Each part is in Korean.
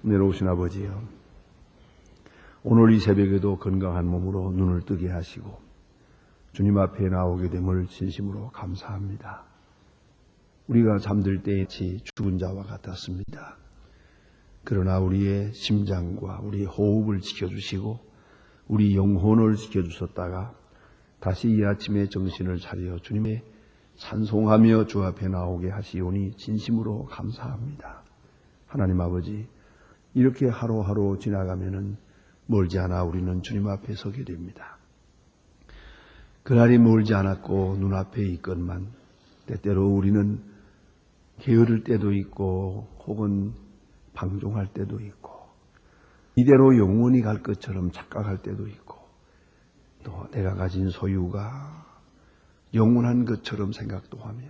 내려오신 아버지여, 오늘 이 새벽에도 건강한 몸으로 눈을 뜨게 하시고 주님 앞에 나오게 됨을 진심으로 감사합니다. 우리가 잠들 때에 죽은 자와 같았습니다. 그러나 우리의 심장과 우리의 호흡을 지켜주시고 우리 영혼을 지켜주셨다가 다시 이 아침에 정신을 차려 주님의 찬송하며 주 앞에 나오게 하시오니 진심으로 감사합니다. 하나님 아버지, 이렇게 하루하루 지나가면은 멀지 않아 우리는 주님 앞에 서게 됩니다. 그날이 멀지 않았고 눈앞에 있건만 때때로 우리는 게으를 때도 있고 혹은 방종할 때도 있고 이대로 영원히 갈 것처럼 착각할 때도 있고 또 내가 가진 소유가 영원한 것처럼 생각도 하며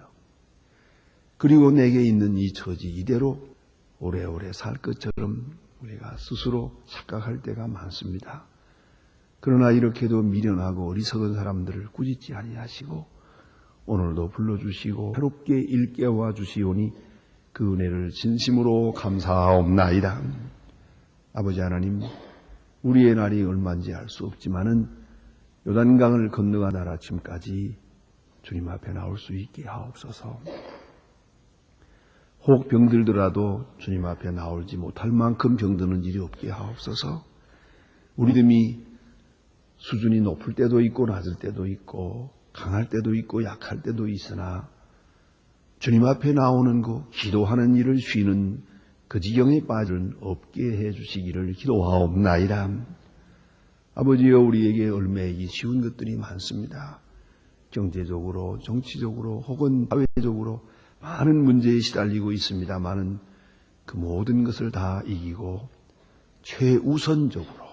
그리고 내게 있는 이 처지 이대로 오래오래 살 것처럼 우리가 스스로 착각할 때가 많습니다. 그러나 이렇게도 미련하고 어리석은 사람들을 꾸짖지 아니하시고 오늘도 불러주시고 새롭게 일깨워 주시오니 그 은혜를 진심으로 감사하옵나이다. 아버지 하나님, 우리의 날이 얼마인지 알 수 없지만은 요단강을 건너가 날 아침까지 주님 앞에 나올 수 있게 하옵소서. 혹 병들더라도 주님 앞에 나올지 못할 만큼 병드는 일이 없게 하옵소서. 우리 믿음이 수준이 높을 때도 있고 낮을 때도 있고 강할 때도 있고 약할 때도 있으나 주님 앞에 나오는 거 기도하는 일을 쉬는 그 지경에 빠질 없게 해주시기를 기도하옵나이다. 아버지여, 우리에게 얼매이기 쉬운 것들이 많습니다. 경제적으로, 정치적으로 혹은 사회적으로 많은 문제에 시달리고 있습니다만은 그 모든 것을 다 이기고 최우선적으로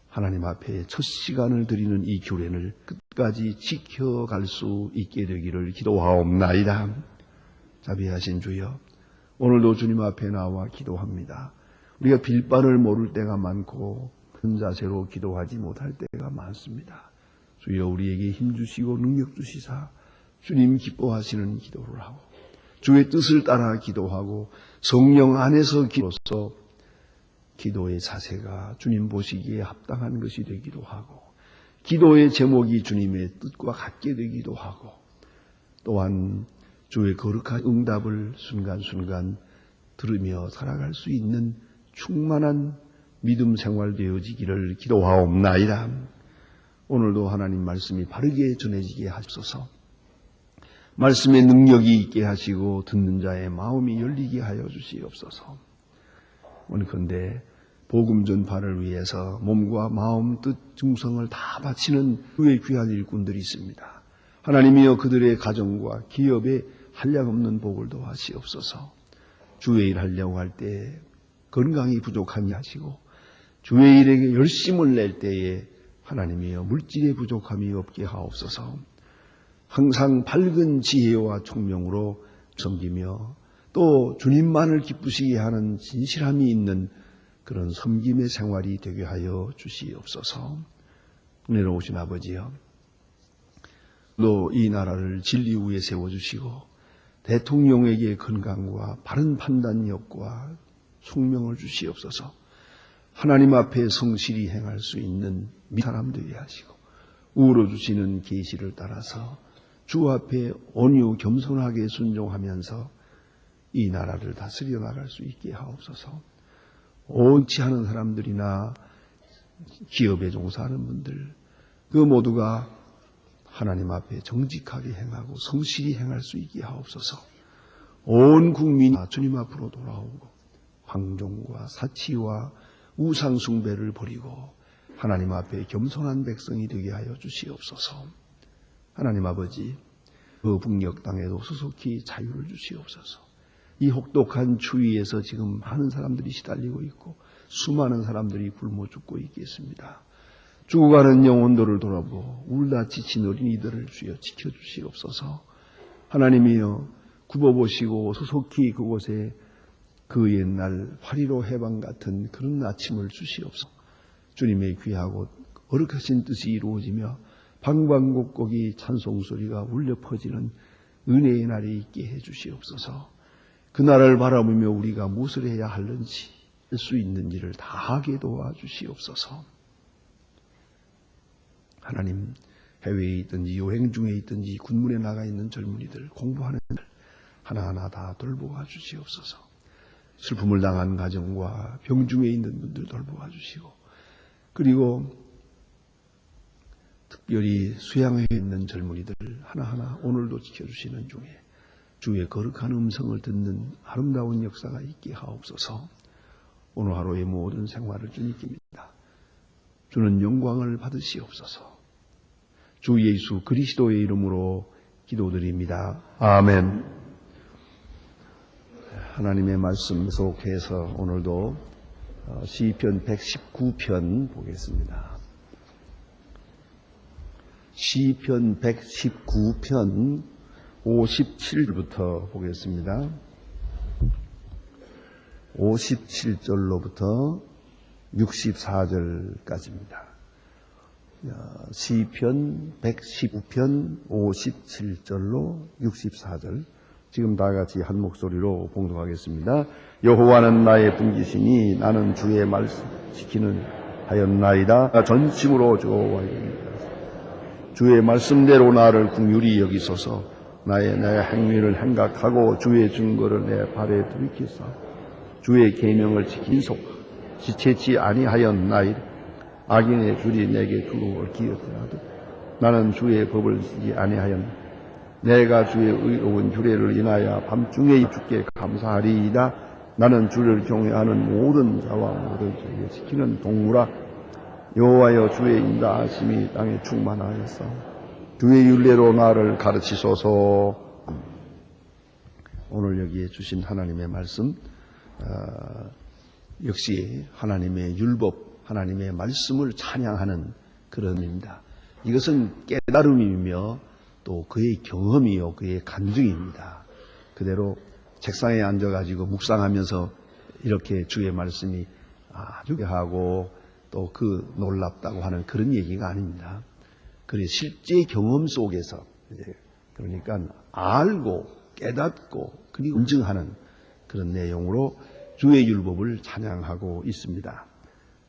하나님 앞에 첫 시간을 드리는 이 교례를 끝까지 지켜갈 수 있게 되기를 기도하옵나이다. 자비하신 주여, 오늘도 주님 앞에 나와 기도합니다. 우리가 빌바를 모를 때가 많고 큰 자세로 기도하지 못할 때가 많습니다. 주여, 우리에게 힘주시고 능력 주시사 주님 기뻐하시는 기도를 하고 주의 뜻을 따라 기도하고 성령 안에서 기도서 기도의 자세가 주님 보시기에 합당한 것이 되기도 하고 기도의 제목이 주님의 뜻과 같게 되기도 하고 또한 주의 거룩한 응답을 순간순간 들으며 살아갈 수 있는 충만한 믿음 생활 되어지기를 기도하옵나이다. 오늘도 하나님 말씀이 바르게 전해지게 하소서. 말씀의 능력이 있게 하시고 듣는 자의 마음이 열리게 하여 주시옵소서. 원컨대 복음 전파를 위해서 몸과 마음, 뜻, 중성을 다 바치는 주의 귀한 일꾼들이 있습니다. 하나님이여, 그들의 가정과 기업에 한량없는 복을 더하시옵소서. 주의 일 하려고 할 때 건강이 부족함이 하시고 주의 일에게 열심을 낼 때에 하나님이여 물질의 부족함이 없게 하옵소서. 항상 밝은 지혜와 총명으로 섬기며 또 주님만을 기쁘시게 하는 진실함이 있는 그런 섬김의 생활이 되게 하여 주시옵소서. 내려오신 아버지여, 또 이 나라를 진리 위에 세워주시고 대통령에게 건강과 바른 판단력과 총명을 주시옵소서. 하나님 앞에 성실히 행할 수 있는 사람 되게 하시고 우러 주시는 계시를 따라서 주 앞에 온유 겸손하게 순종하면서 이 나라를 다스려 나갈 수 있게 하옵소서. 옳지 않은 사람들이나 기업에 종사하는 분들 그 모두가 하나님 앞에 정직하게 행하고 성실히 행할 수 있게 하옵소서. 온 국민이 주님 앞으로 돌아오고 방종과 사치와 우상 숭배를 버리고 하나님 앞에 겸손한 백성이 되게 하여 주시옵소서. 하나님 아버지, 그 북녘 땅에도 소속히 자유를 주시옵소서. 이 혹독한 추위에서 지금 많은 사람들이 시달리고 있고 수많은 사람들이 굶어 죽고 있겠습니다. 죽어가는 영혼들을 돌아보고 울다 지친 어린이들을 주여 지켜주시옵소서. 하나님이여, 굽어보시고 소속히 그곳에 그 옛날 8.15 해방 같은 그런 아침을 주시옵소서. 주님의 귀하고 거룩하신 뜻이 이루어지며 방방곡곡이 찬송소리가 울려 퍼지는 은혜의 날이 있게 해 주시옵소서. 그날을 바라보며 우리가 무엇을 해야 하는지 수 있는 일을 다 하게 도와주시옵소서. 하나님, 해외에 있든지 여행 중에 있든지 군문에 나가 있는 젊은이들, 공부하는 들 하나하나 다 돌보아 주시옵소서. 슬픔을 당한 가정과 병 중에 있는 분들 돌보아 주시고, 그리고 특별히 수양회에 있는 젊은이들 하나하나 오늘도 지켜주시는 중에 주의 거룩한 음성을 듣는 아름다운 역사가 있게 하옵소서. 오늘 하루의 모든 생활을 주님께 믿습니다. 주는 영광을 받으시옵소서. 주 예수 그리스도의 이름으로 기도드립니다. 아멘. 하나님의 말씀 속해서 오늘도 시편 119편 보겠습니다. 시편 119편 57절부터 보겠습니다. 57절로부터 64절까지입니다. 시편 119편 57절로 64절. 지금 다 같이 한 목소리로 봉독하겠습니다. 여호와는 나의 분기시니 나는 주의 말씀 지키는 하였나이다. 전심으로 여호와입니다. 주의 말씀대로 나를 긍휼히 여기소서. 나의 행위를 생각하고 주의 증거를 내 발에 들이키사 주의 계명을 지킨소. 지체치 아니하였나이다. 악인의 줄이 내게 두루를 기었더라도 나는 주의 법을 지지 아니하였나. 내가 주의 의로운 규례를 인하여 밤중에 주께 감사하리이다. 나는 주를 경외하는 모든 자와 모든 자에게 지키는 동무라. 여호와여, 주의 인자하심이 땅에 충만하였사. 주의 율례로 나를 가르치소서. 오늘 여기에 주신 하나님의 말씀, 역시 하나님의 율법, 하나님의 말씀을 찬양하는 그런 의미입니다. 이것은 깨달음이며 또 그의 경험이요, 그의 간증입니다. 그대로 책상에 앉아가지고 묵상하면서 이렇게 주의 말씀이 아주 하고 또 그 놀랍다고 하는 그런 얘기가 아닙니다. 그래 실제 경험 속에서 그러니까 알고 깨닫고 그리고 인증하는 그런 내용으로 주의 율법을 찬양하고 있습니다.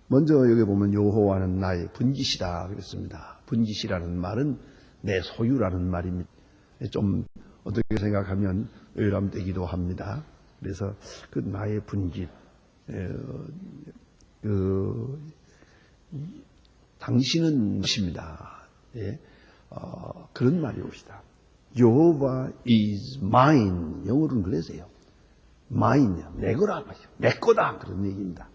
먼저 여기 보면 여호와는 나의 분깃이다 그랬습니다. 분깃이라는 말은 내 소유라는 말입니다. 좀 어떻게 생각하면 의람되기도 합니다. 그래서 그 나의 분깃, 당신은 것입니다. 예, 그런 말이 옵시다. Jehovah is mine. 영어로는 그래서요. mine, 내 거라, 내 거다 그런 얘기입니다.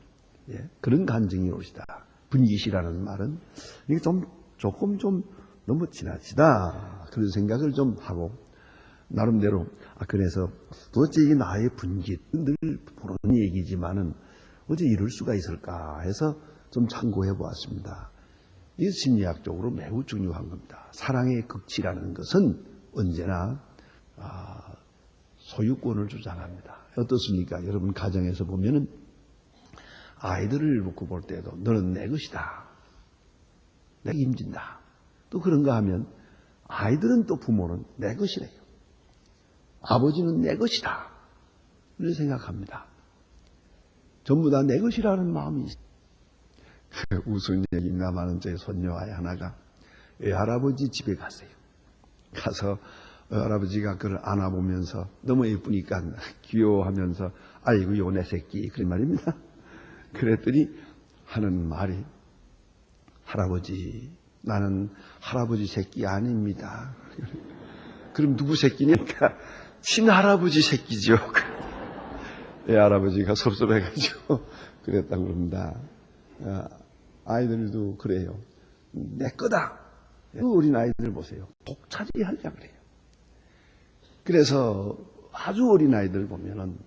예, 그런 간증이 옵시다. 분깃이라는 말은 이게 조금 너무 지나치다 그런 생각을 좀 하고 나름대로 그래서 도대체 이게 나의 분깃 늘 보는 얘기지만은 어째 이럴 수가 있을까 해서 좀 참고해 보았습니다. 이게 심리학적으로 매우 중요한 겁니다. 사랑의 극치라는 것은 언제나 소유권을 주장합니다. 어떻습니까? 여러분 가정에서 보면은 아이들을 놓고 볼 때도 너는 내 것이다. 내가 임진다. 또 그런가 하면 아이들은 또 부모는 내 것이래요. 아버지는 내 것이다. 이렇게 생각합니다. 전부 다 내 것이라는 마음이 있어요. 우스운 얘기입니다만 제 손녀아이 하나가 외할아버지 집에 갔어요. 가서 외할아버지가 그걸 안아보면서 너무 예쁘니까 귀여워하면서 아이고 요 내 새끼 그런 말입니다. 그랬더니 하는 말이 할아버지 나는 할아버지 새끼 아닙니다. 그럼 누구 새끼니까 친할아버지 새끼죠. 외할아버지가 섭섭해가지고 그랬다고 그럽니다. 아이들도 그래요. 내 거다. 그 어린 아이들 보세요. 독차지 하려고 그래요. 그래서 아주 어린 아이들 보면은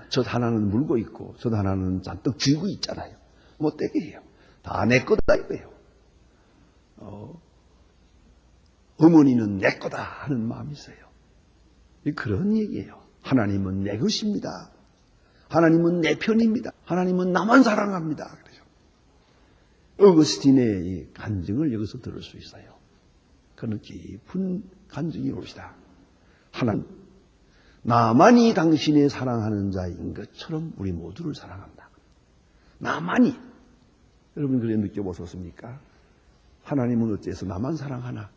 저 하나는 물고 있고 저 하나는 잔뜩 쥐고 있잖아요. 못 되게 해요. 다 내 거다 이거예요. 어머니는 내 거다 하는 마음이 있어요. 그런 얘기예요. 하나님은 내 것입니다. 하나님은 내 편입니다. 하나님은 나만 사랑합니다. 그래요. 어거스틴의 이 간증을 여기서 들을 수 있어요. 그는 깊은 간증이 옵시다. 하나님, 나만이 당신의 사랑하는 자인 것처럼 우리 모두를 사랑한다. 나만이. 여러분 그래 느껴보셨습니까? 하나님은 어째서 나만 사랑하나?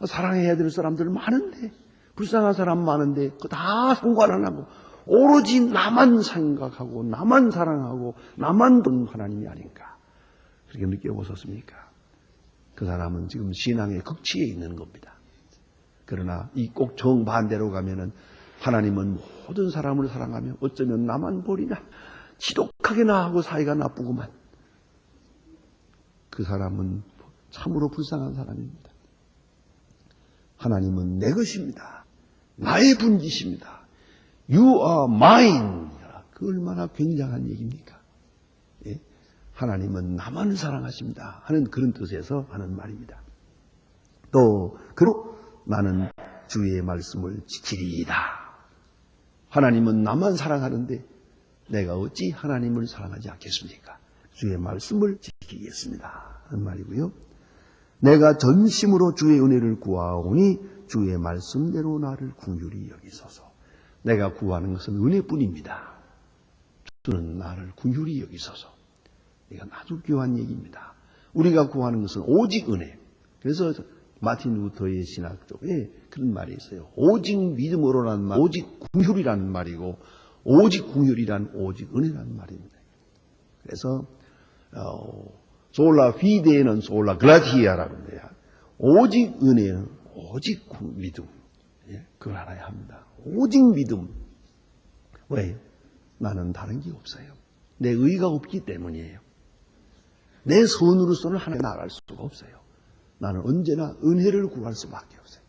사랑해야 될 사람들 많은데, 불쌍한 사람 많은데 그거 다 상관 안 하고 오로지 나만 생각하고 나만 사랑하고 나만 본 하나님이 아닌가? 그렇게 느껴보셨습니까? 그 사람은 지금 신앙의 극치에 있는 겁니다. 그러나 이 꼭 정반대로 가면은 하나님은 모든 사람을 사랑하며 어쩌면 나만 버리나 지독하게나 하고 사이가 나쁘구만. 그 사람은 참으로 불쌍한 사람입니다. 하나님은 내 것입니다. 나의 분깃입니다. You are mine. 그 얼마나 굉장한 얘기입니까? 예? 하나님은 나만 사랑하십니다 하는 그런 뜻에서 하는 말입니다. 또 그리고 나는 주의 말씀을 지키리이다. 하나님은 나만 사랑하는데 내가 어찌 하나님을 사랑하지 않겠습니까? 주의 말씀을 지키겠습니다 하는 말이고요. 내가 전심으로 주의 은혜를 구하오니 주의 말씀대로 나를 긍휼히 여기소서. 내가 구하는 것은 은혜뿐입니다. 주는 나를 긍휼히 여기소서. 이건 아주 귀한 얘기입니다. 우리가 구하는 것은 오직 은혜. 그래서 마틴 루터의 신학 쪽에 그런 말이 있어요. 오직 믿음으로라는 말, 오직 긍휼이라는 말이고 오직 긍휼이란 오직 은혜라는 말입니다. 그래서 솔라 피데는 솔라 그라티아라고 합니다. 오직 은혜는 오직 믿음. 그걸 알아야 합니다. 오직 믿음. 왜? 나는 다른 게 없어요. 내 의가 없기 때문이에요. 내 손으로서는 하나님 나아갈 수가 없어요. 나는 언제나 은혜를 구할 수밖에 없어요.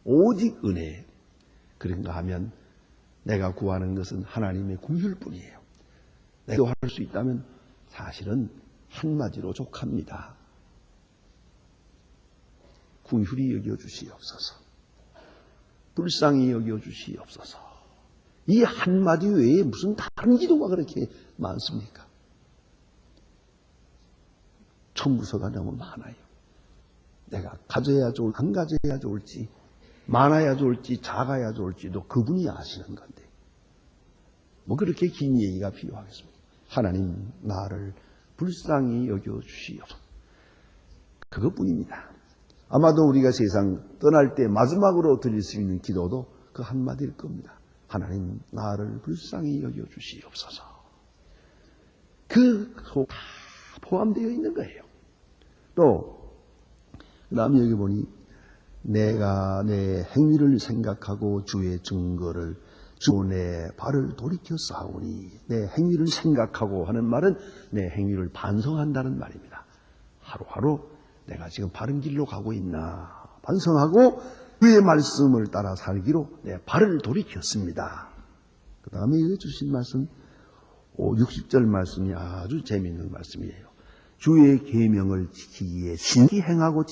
오직 은혜. 그런가 하면 내가 구하는 것은 하나님의 긍휼뿐이에요. 내가 할 수 있다면 사실은 한마디로 족합니다. 긍휼히 여겨주시옵소서. 불쌍히 여겨주시옵소서. 이 한마디 외에 무슨 다른 기도가 그렇게 많습니까? 천부서가 너무 많아요. 내가 가져야 좋을, 안 가져야 좋을지, 많아야 좋을지, 작아야 좋을지도 그분이 아시는 건데, 뭐 그렇게 긴 얘기가 필요하겠습니까? 하나님, 나를 불쌍히 여겨주시옵소서. 그것뿐입니다. 아마도 우리가 세상 떠날 때 마지막으로 드릴 수 있는 기도도 그 한마디일 겁니다. 하나님, 나를 불쌍히 여겨주시옵소서. 그 속 다 포함되어 있는 거예요. 또 그 다음에 여기 보니 내가 내 행위를 생각하고 주의 증거를 주 내 발을 돌이켜 싸우니, 내 행위를 생각하고 하는 말은 내 행위를 반성한다는 말입니다. 하루하루 내가 지금 바른 길로 가고 있나 반성하고 그의 말씀을 따라 살기로 내 발을 돌이켰습니다. 그 다음에 주신 말씀 60절 말씀이 아주 재미있는 말씀이에요. 주의 계명을 지키기에 신기 행하고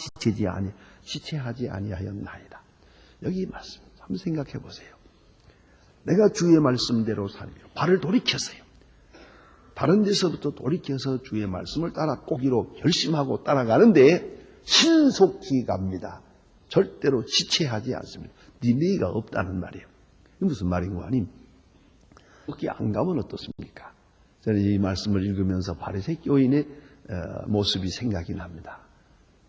지체하지 아니하였나이다. 여기 말씀 한번 생각해 보세요. 내가 주의 말씀대로 살기로 발을 돌이켰어요. 다른 데서부터 돌이켜서 주의 말씀을 따라 꼬기로 결심하고 따라가는데 신속히 갑니다. 절대로 지체하지 않습니다. 딜레이가 없다는 말이에요. 이게 무슨 말인고 하니? 거기 안 가면 어떻습니까? 저는 이 말씀을 읽으면서 바리새 교인의 모습이 생각이 납니다.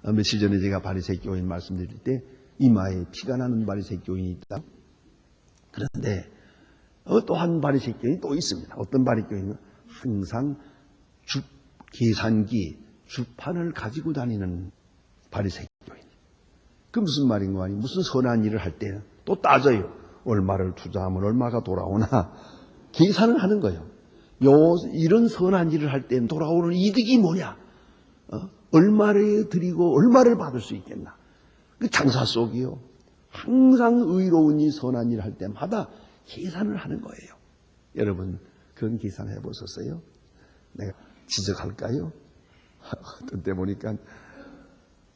며칠 전에 제가 바리새 교인 말씀드릴 때 이마에 피가 나는 바리새 교인이 있다. 그런데 또 한 바리새 교인이 또 있습니다. 어떤 바리새 교인은 항상 계산기, 주판을 가지고 다니는 바리새 교인. 그 무슨 말인가 하니 무슨 선한 일을 할 때는 또 따져요. 얼마를 투자하면 얼마가 돌아오나 계산을 하는 거예요. 이런 선한 일을 할 때는 돌아오는 이득이 뭐냐? 얼마를 드리고 얼마를 받을 수 있겠나? 그 장사 속이요. 항상 의로운 일, 선한 일을 할 때마다 계산을 하는 거예요. 여러분 그런 계산 해보셨어요? 내가 지적할까요? 어떤 때 보니까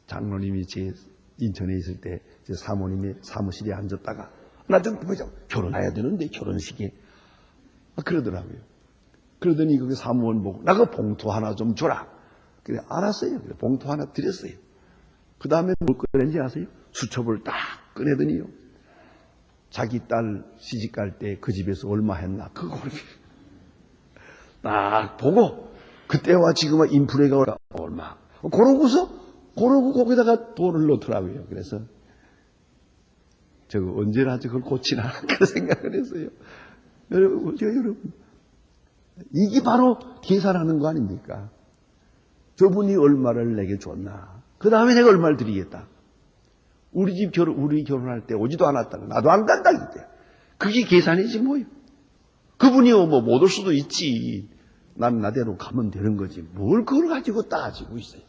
장로님이 제 인천에 있을 때 제 사모님의 사무실에 앉았다가 나 좀 보자. 결혼해야 되는데 결혼식에 그러더라고요. 그러더니 거기 사무원 보고 나 그 봉투 하나 좀 줘라. 그래 알았어요. 그래 봉투 하나 드렸어요. 그 다음에 뭘 꺼낸지 아세요? 수첩을 딱 꺼내더니요. 자기 딸 시집갈 때 그 집에서 얼마 했나 그거 딱 보고 그때와 지금은 인플레가 얼마 그러고 거기다가 돈을 넣더라고요. 그래서 저거 언제나 저걸 고치나 그런 생각을 했어요. 여러분 이게 바로 계산하는 거 아닙니까? 저분이 얼마를 내게 줬나, 그 다음에 내가 얼마를 드리겠다. 우리 결혼할 때 오지도 않았다고 나도 안 간다 이때. 그게 계산이지 뭐요. 그분이 뭐 못 올 수도 있지. 난 나대로 가면 되는 거지. 뭘 그걸 가지고 따지고 있어요.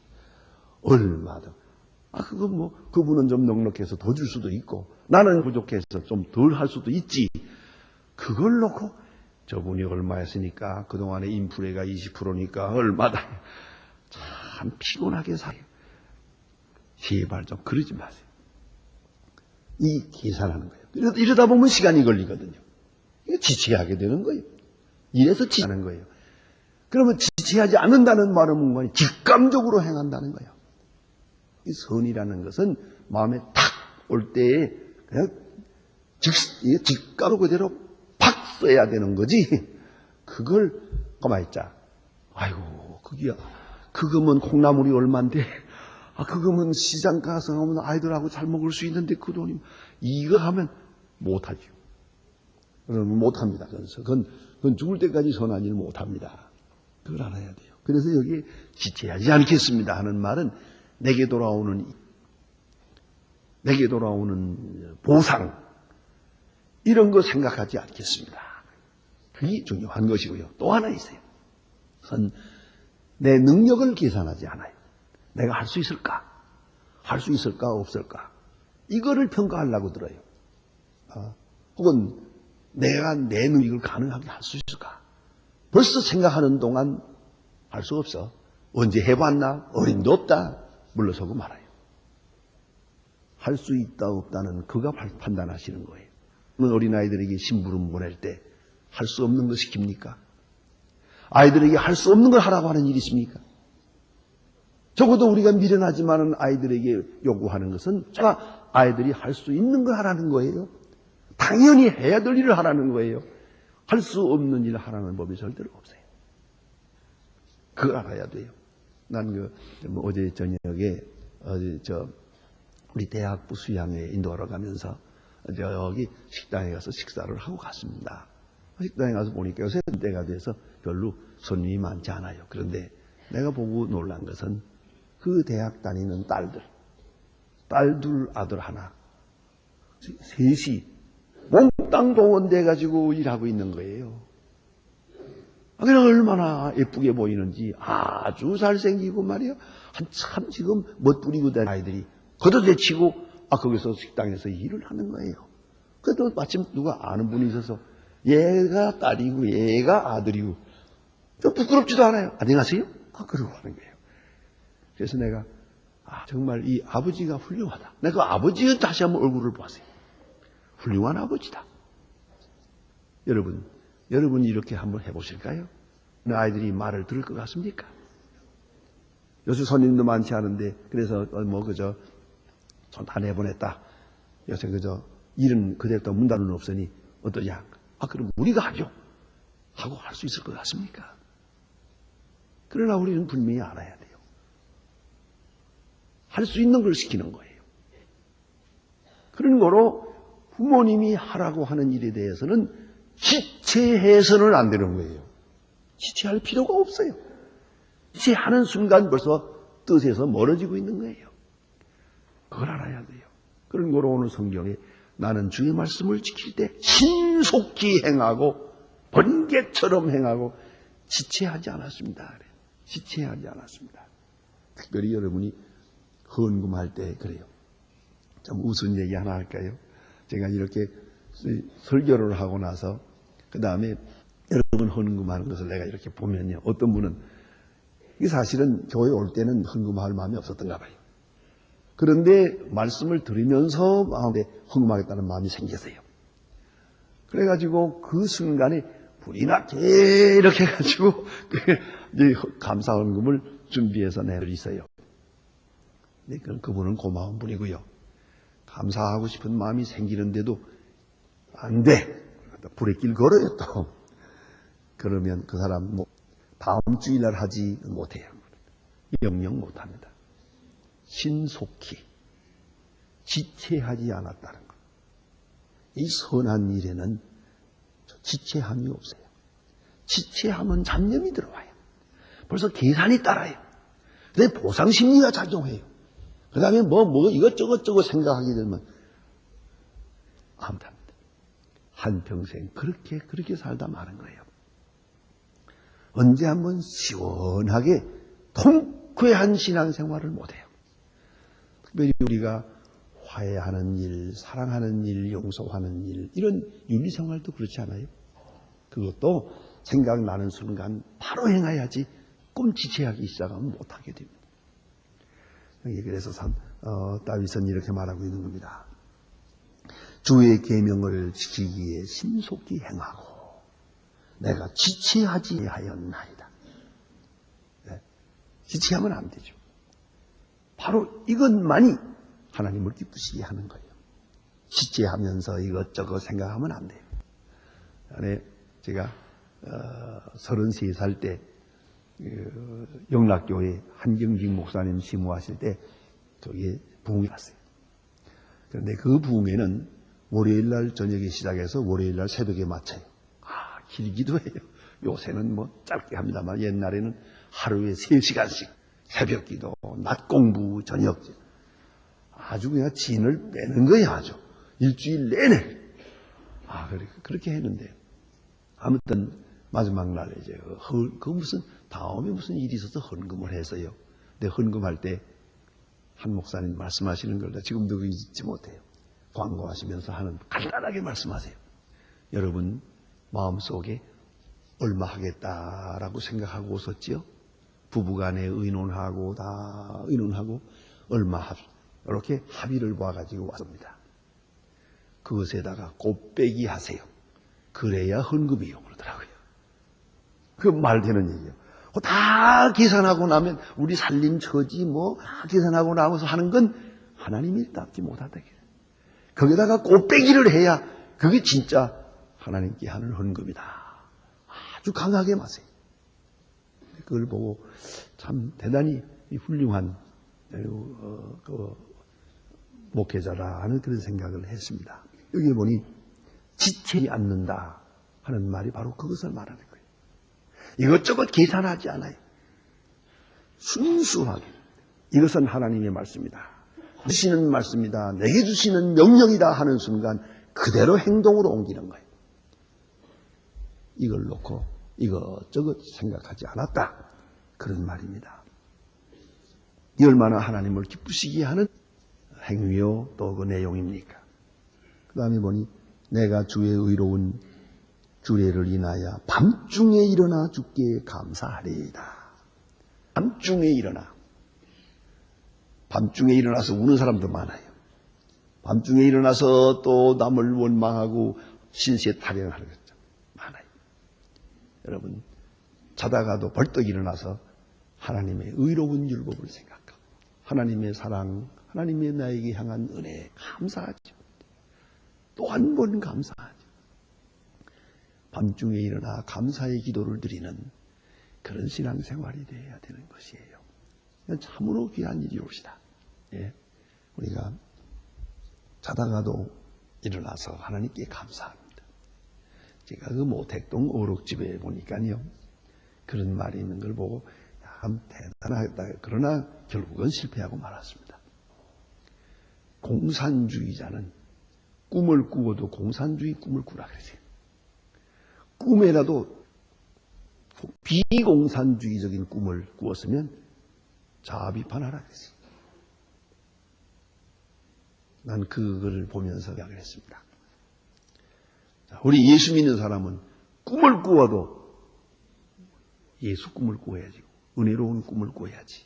얼마든. 그거 뭐 그분은 좀 넉넉해서 더 줄 수도 있고 나는 부족해서 좀 덜 할 수도 있지. 그걸 놓고 저분이 얼마였으니까 그동안에 인플레가 20%니까 얼마다. 참 피곤하게 살아요. 제발 좀 그러지 마세요. 이 계산하는 거예요. 이러다 보면 시간이 걸리거든요. 이거 지체하게 되는 거예요. 이래서 지체하는 거예요. 그러면 지체하지 않는다는 말은 뭔가 직감적으로 행한다는 거예요. 이 선이라는 것은 마음에 탁 올 때에 그냥 직감으로 그대로 팍 써야 되는 거지. 그걸 가만히 있자. 아이고 그거면 콩나물이 얼만데 그거면 시장 가서 하면 아이들하고 잘 먹을 수 있는데 그 돈이 이거 하면 못하죠. 그러면 못합니다. 그건 죽을 때까지 선한 일 못합니다. 그걸 알아야 돼요. 그래서 여기 지체하지 않겠습니다 하는 말은 내게 돌아오는 보상 이런 거 생각하지 않겠습니다. 그게 중요한 것이고요. 또 하나 있어요. 그건 내 능력을 계산하지 않아요. 내가 할 수 있을까? 할 수 있을까? 없을까? 이거를 평가하려고 들어요. 혹은 내가 내 능력을 가능하게 할 수 있을까? 벌써 생각하는 동안 할 수 없어. 언제 해봤나? 어림도 없다. 물러서고 말아요. 할 수 있다 없다는 그가 판단하시는 거예요. 어린아이들에게 심부름 보낼 때 할 수 없는 거 시킵니까? 아이들에게 할 수 없는 걸 하라고 하는 일이 있습니까? 적어도 우리가 미련하지만은 아이들에게 요구하는 것은 아이들이 할 수 있는 걸 하라는 거예요. 당연히 해야 될 일을 하라는 거예요. 할 수 없는 일을 하라는 법이 절대로 없어요. 그걸 알아야 돼요. 난 어제 저녁에 우리 대학부 수양회 인도하러 가면서 여기 식당에 가서 식사를 하고 갔습니다. 식당에 가서 보니까 요새 때가 돼서 별로 손님이 많지 않아요. 그런데 내가 보고 놀란 것은 그 대학 다니는 딸 둘 아들 하나, 셋이 몽땅 동원돼 가지고 일하고 있는 거예요. 그냥 얼마나 예쁘게 보이는지 아주 잘생기고 말이야. 한참 지금 멋부리고 다니는 아이들이 걷어대치고 거기서 식당에서 일을 하는 거예요. 그래도 마침 누가 아는 분이 있어서 얘가 딸이고 얘가 아들이고 좀 부끄럽지도 않아요. 안녕하세요? 그러고 하는 거예요. 그래서 내가 정말 이 아버지가 훌륭하다. 내가 아버지의 다시 한번 얼굴을 보았어요. 훌륭한 아버지다. 여러분 이렇게 한번 해보실까요? 아이들이 말을 들을 것 같습니까? 요새 손님도 많지 않은데 그래서 손 다 내보냈다. 요새 일은 그대로 문 닫을 수 없으니 어떠냐? 그럼 우리가 하죠. 하고 할 수 있을 것 같습니까? 그러나 우리는 분명히 알아야 돼요. 할 수 있는 걸 시키는 거예요. 그런 거로 부모님이 하라고 하는 일에 대해서는 지체해서는 안 되는 거예요. 지체할 필요가 없어요. 지체하는 순간 벌써 뜻에서 멀어지고 있는 거예요. 그걸 알아야 돼요. 그런 거로 오늘 성경에 나는 주의 말씀을 지킬 때 신속히 행하고 번개처럼 행하고 지체하지 않았습니다. 지체하지 않았습니다. 특별히 여러분이 헌금할 때 그래요. 좀 우스운 얘기 하나 할까요? 제가 이렇게 설교를 하고 나서 그 다음에 여러분 헌금하는 것을 내가 이렇게 보면요. 어떤 분은 이 사실은 교회 올 때는 헌금할 마음이 없었던가 봐요. 그런데 말씀을 들으면서 마음에 헌금하겠다는 마음이 생겼어요. 그래가지고 그 순간에 불이 나게 이렇게 해가지고 감사 헌금을 준비해서 내드리세요. 그분은 고마운 분이고요. 감사하고 싶은 마음이 생기는데도 안 돼. 불의 길 걸어요 또. 그러면 그 사람 다음 주일날 하지 못해요. 영영 못합니다. 신속히 지체하지 않았다는 것. 이 선한 일에는 지체함이 없어요. 지체하면 잡념이 들어와요. 벌써 계산이 따라요. 근데 보상심리가 작용해요. 그 다음에 이것저것 생각하게 되면 아무튼 한평생 그렇게 살다 마는 거예요. 언제 한번 시원하게 통쾌한 신앙생활을 못해요. 특별히 우리가 화해하는 일, 사랑하는 일, 용서하는 일, 이런 윤리생활도 그렇지 않아요? 그것도 생각나는 순간 바로 행해야지 꼼지체하기 시작하면 못하게 됩니다. 그래서 다윗은 이렇게 말하고 있는 겁니다. 주의 계명을 지키기 위해 신속히 행하고 내가 지체하지 하였나이다. 네. 지체하면 안 되죠. 바로 이것만이 하나님을 기쁘시게 하는 거예요. 지체하면서 이것저것 생각하면 안 돼요. 제가 33살 때 영락교회 한경직 목사님 심우하실 때 저기 부흥이 갔어요. 그런데 그 부흥회는 월요일날 저녁에 시작해서 월요일날 새벽에 마쳐요. 길기도 해요. 요새는 짧게 합니다만 옛날에는 하루에 3시간씩 새벽 기도, 낮 공부, 저녁 아주 그냥 진을 빼는 거야 아주. 일주일 내내. 그렇게 했는데 아무튼 마지막 날에 이제 다음에 무슨 일이 있어서 헌금을 해서요. 근데 헌금할 때 한 목사님 말씀하시는 걸 지금도 잊지 못해요. 광고하시면서 간단하게 말씀하세요. 여러분 마음속에 얼마 하겠다라고 생각하고 오셨지요? 부부간에 의논하고 얼마 이렇게 합의를 봐가지고 왔습니다. 그것에다가 곱빼기 하세요. 그래야 헌금이요 그러더라고요. 그 말 되는 얘기예요. 다 계산하고 나면 우리 살림 처지 다 계산하고 나면서 하는 건 하나님이 답지 못하다. 거기다가 곱빼기를 해야 그게 진짜 하나님께 하는 헌금이다. 아주 강하게 마세요. 그걸 보고 참 대단히 훌륭한 목회자라 하는 그런 생각을 했습니다. 여기 보니 지체하지 않는다 하는 말이 바로 그것을 말하는 거예요. 이것저것 계산하지 않아요. 순수하게 이것은 하나님의 말씀이다. 주시는 말씀이다. 내게 주시는 명령이다 하는 순간 그대로 행동으로 옮기는 거예요. 이걸 놓고 이것저것 생각하지 않았다. 그런 말입니다. 이 얼마나 하나님을 기쁘시게 하는 행위요 또 그 내용입니까? 그 다음에 보니 내가 주의 의로운 주례를 인하여 밤중에 일어나 주께 감사하리이다. 밤중에 일어나. 밤중에 일어나서 우는 사람도 많아요. 밤중에 일어나서 또 남을 원망하고 신세 타령하는 것도 많아요. 여러분 자다가도 벌떡 일어나서 하나님의 의로운 율법을 생각하고 하나님의 사랑, 하나님의 나에게 향한 은혜에 감사하죠. 또 한 번 감사하죠. 밤중에 일어나 감사의 기도를 드리는 그런 신앙생활이 되어야 되는 것이에요. 참으로 귀한 일이옵시다. 우리가 자다가도 일어나서 하나님께 감사합니다. 제가 그 모택동 어록집에 보니까요. 그런 말이 있는 걸 보고 참 대단하다. 그러나 결국은 실패하고 말았습니다. 공산주의자는 꿈을 꾸어도 공산주의 꿈을 꾸라 그러세요. 꿈에라도 비공산주의적인 꿈을 꾸었으면 자비판하라 그랬어요. 난 그걸 보면서 생각을 했습니다. 우리 예수 믿는 사람은 꿈을 꾸어도 예수 꿈을 꾸어야지. 은혜로운 꿈을 꾸어야지.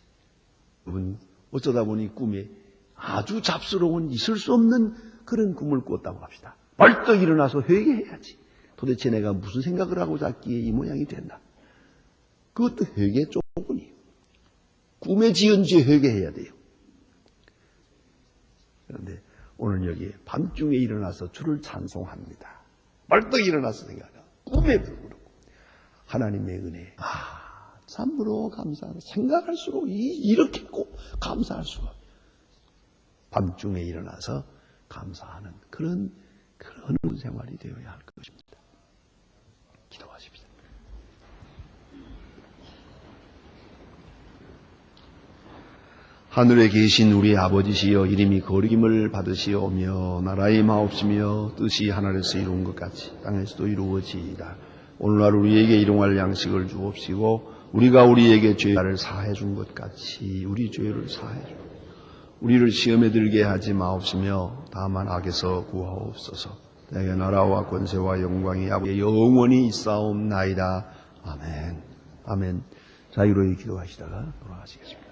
여러분 어쩌다 보니 꿈에 아주 잡스러운 있을 수 없는 그런 꿈을 꾸었다고 합시다. 벌떡 일어나서 회개해야지. 도대체 내가 무슨 생각을 하고 잤기에 이 모양이 됐나. 그것도 회개 조건이에요. 꿈에 지은 죄 회개해야 돼요. 그런데 오늘 여기에 밤중에 일어나서 주를 찬송합니다. 벌떡 일어나서 생각하라. 꿈에 불구르고 하나님의 은혜. 참으로 감사하고 생각할수록 이렇게 꼭 감사할 수가 없어요. 밤중에 일어나서 감사하는 그런 생활이 되어야 할 것입니다. 기도하십시다. 하늘에 계신 우리 아버지시여, 이름이 거룩임을 받으시오며 나라의 마옵시며 뜻이 하늘에서 이루은 것 같이 땅에서도 이루어지이다. 오늘날 우리에게 일용할 양식을 주옵시고 우리가 우리에게 죄를 사해 준 것 같이 우리 죄를 사해 주옵소서. 우리를 시험에 들게 하지 마옵시며 다만 악에서 구하옵소서. 내게 나라와 권세와 영광이 아버지의 영원히 있사옵나이다. 아멘. 아멘. 자유로이 기도하시다가 돌아가시겠습니다.